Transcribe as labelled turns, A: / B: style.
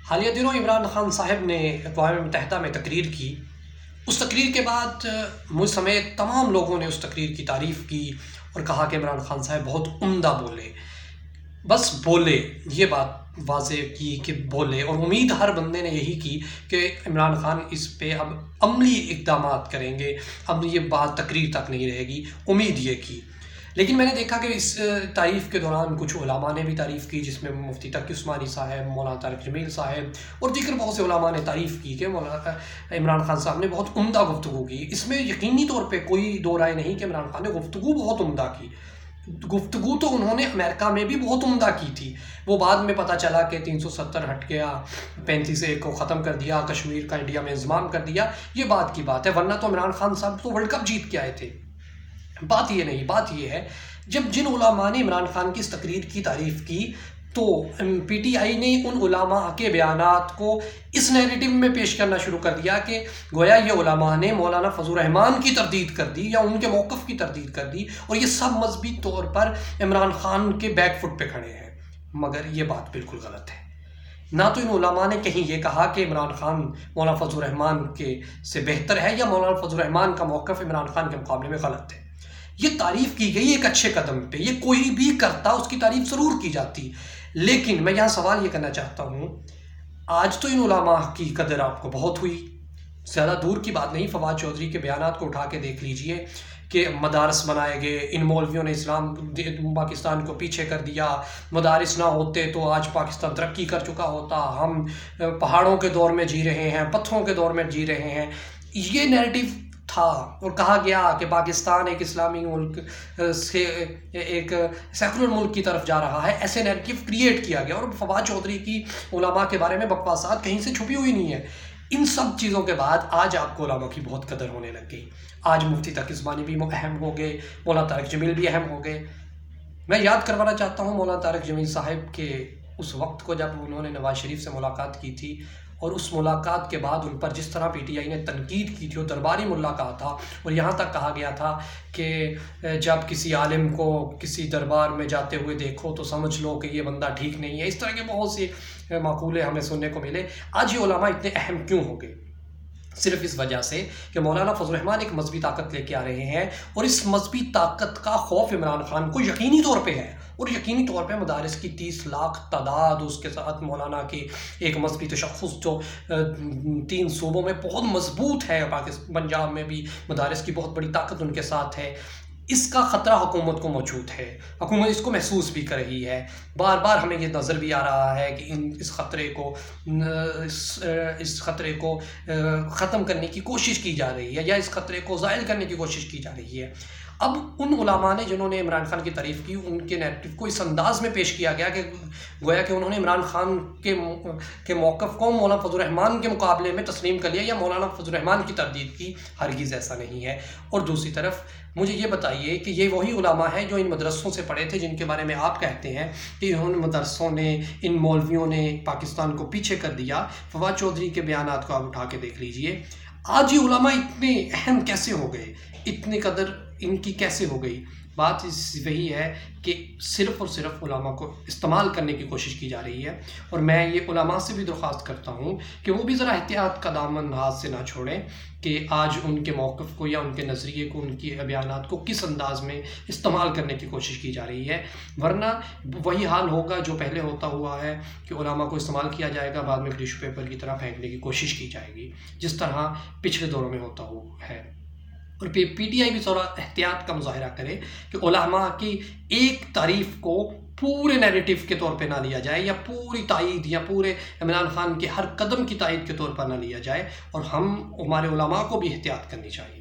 A: حالیہ دنوں عمران خان صاحب نے اقوام متحدہ میں تقریر کی۔ اس تقریر کے بعد مجھ سمیت تمام لوگوں نے اس تقریر کی تعریف کی اور کہا کہ عمران خان صاحب بہت عمدہ بولے، بس بولے، یہ بات واضح کی کہ بولے، اور امید ہر بندے نے یہی کی کہ عمران خان اس پہ اب عملی اقدامات کریں گے، اب یہ بات تقریر تک نہیں رہے گی، امید یہ کی۔ لیکن میں نے دیکھا کہ اس تعریف کے دوران کچھ علماء نے بھی تعریف کی، جس میں مفتی تقی عثمانی صاحب، مولانا طارق جمیل صاحب اور دیگر بہت سے علماء نے تعریف کی کہ مولانا عمران خان صاحب نے بہت عمدہ گفتگو کی۔ اس میں یقینی طور پہ کوئی دو رائے نہیں کہ عمران خان نے گفتگو بہت عمدہ کی۔ گفتگو تو انہوں نے امریکہ میں بھی بہت عمدہ کی تھی، وہ بعد میں پتہ چلا کہ 370 ہٹ گیا، 35 کو ختم کر دیا، کشمیر کا انڈیا میں انضمام کر دیا، یہ بات کی بات ہے، ورنہ تو عمران خان صاحب تو ورلڈ کپ جیت کے آئے تھے۔ بات یہ نہیں، بات یہ ہے جب جن علماء نے عمران خان کی اس تقریر کی تعریف کی تو پی ٹی آئی نے ان علماء کے بیانات کو اس نیریٹو میں پیش کرنا شروع کر دیا کہ گویا یہ علماء نے مولانا فضل الرحمان کی تردید کر دی یا ان کے موقف کی تردید کر دی، اور یہ سب مذہبی طور پر عمران خان کے بیک فٹ پہ کھڑے ہیں، مگر یہ بات بالکل غلط ہے۔ نہ تو ان علماء نے کہیں یہ کہا کہ عمران خان مولانا فضل الرحمان کے سے بہتر ہے یا مولانا فضل الرحمان کا موقف عمران خان کے مقابلے میں غلط ہے۔ یہ تعریف کی گئی ایک اچھے قدم پہ، یہ کوئی بھی کرتا اس کی تعریف ضرور کی جاتی، لیکن میں یہاں سوال یہ کرنا چاہتا ہوں، آج تو ان علماء کی قدر آپ کو بہت ہوئی، زیادہ دور کی بات نہیں، فواد چودھری کے بیانات کو اٹھا کے دیکھ لیجئے کہ مدارس بنائے گئے، ان مولویوں نے اسلام پاکستان کو پیچھے کر دیا، مدارس نہ ہوتے تو آج پاکستان ترقی کر چکا ہوتا، ہم پہاڑوں کے دور میں جی رہے ہیں، پتھروں کے دور میں جی رہے ہیں، یہ نیریٹو تھا، اور کہا گیا کہ پاکستان ایک اسلامی ملک سے ایک سیکولر ملک کی طرف جا رہا ہے، ایسے نیریٹو کریٹ کیا گیا، اور فواد چودھری کی علماء کے بارے میں بکواسات کہیں سے چھپی ہوئی نہیں ہے۔ ان سب چیزوں کے بعد آج آپ کو علماء کی بہت قدر ہونے لگ گئی، آج مفتی تقی عثمانی بھی اہم ہو گئے، مولانا طارق جمیل بھی اہم ہو گئے۔ میں یاد کروانا چاہتا ہوں مولانا طارق جمیل صاحب کے اس وقت کو جب انہوں نے نواز شریف سے ملاقات کی تھی، اور اس ملاقات کے بعد ان پر جس طرح پی ٹی آئی نے تنقید کی تھی، وہ درباری ملا کہا تھا، اور یہاں تک کہا گیا تھا کہ جب کسی عالم کو کسی دربار میں جاتے ہوئے دیکھو تو سمجھ لو کہ یہ بندہ ٹھیک نہیں ہے، اس طرح کے بہت سی مقولے ہمیں سننے کو ملے۔ آج یہ علماء اتنے اہم کیوں ہو گئے؟ صرف اس وجہ سے کہ مولانا فضل الرحمان ایک مذہبی طاقت لے کے آ رہے ہیں، اور اس مذہبی طاقت کا خوف عمران خان کو یقینی طور پہ ہے، اور یقینی طور پہ مدارس کی 30 لاکھ تعداد، اس کے ساتھ مولانا کی ایک مذہبی تشخص جو 3 صوبوں میں بہت مضبوط ہے، پنجاب میں بھی مدارس کی بہت بڑی طاقت ان کے ساتھ ہے، اس کا خطرہ حکومت کو موجود ہے، حکومت اس کو محسوس بھی کر رہی ہے، بار بار ہمیں یہ نظر بھی آ رہا ہے کہ اس خطرے کو ختم کرنے کی کوشش کی جا رہی ہے، یا اس خطرے کو زائل کرنے کی کوشش کی جا رہی ہے۔ اب ان علماء نے جنہوں نے عمران خان کی تعریف کی، ان کے نیریٹو کو اس انداز میں پیش کیا گیا کہ گویا کہ انہوں نے عمران خان کے موقف کو مولانا فضل الرحمان کے مقابلے میں تسلیم کر لیا یا مولانا فضل الرحمان کی تردید کی، ہرگز ایسا نہیں ہے۔ اور دوسری طرف مجھے یہ بتائیے کہ یہ وہی علماء ہیں جو ان مدرسوں سے پڑھے تھے، جن کے بارے میں آپ کہتے ہیں کہ ان مدرسوں نے، ان مولویوں نے پاکستان کو پیچھے کر دیا۔ فواد چودھری کے بیانات کو آپ اٹھا کے دیکھ لیجئے، آج یہ علماء اتنے اہم کیسے ہو گئے، اتنی قدر ان کی کیسے ہو گئی؟ بات وہی ہے کہ صرف اور صرف علماء کو استعمال کرنے کی کوشش کی جا رہی ہے، اور میں یہ علماء سے بھی درخواست کرتا ہوں کہ وہ بھی ذرا احتیاط کا دامن ہاتھ سے نہ چھوڑیں کہ آج ان کے موقف کو یا ان کے نظریے کو، ان کی بیانات کو کس انداز میں استعمال کرنے کی کوشش کی جا رہی ہے، ورنہ وہی حال ہوگا جو پہلے ہوتا ہوا ہے کہ علماء کو استعمال کیا جائے گا، بعد میں ٹیشو پیپر کی طرح پھینکنے کی کوشش کی جائے گی، جس طرح پچھلے دوروں میں ہوتا ہوا ہے۔ اور پی ٹی آئی بھی تھوڑا احتیاط کا مظاہرہ کرے کہ علماء کی ایک تعریف کو پورے نیریٹو کے طور پہ نہ لیا جائے، یا پوری تائید یا پورے عمران خان کے ہر قدم کی تائید کے طور پر نہ لیا جائے، اور ہمارے علماء کو بھی احتیاط کرنی چاہیے۔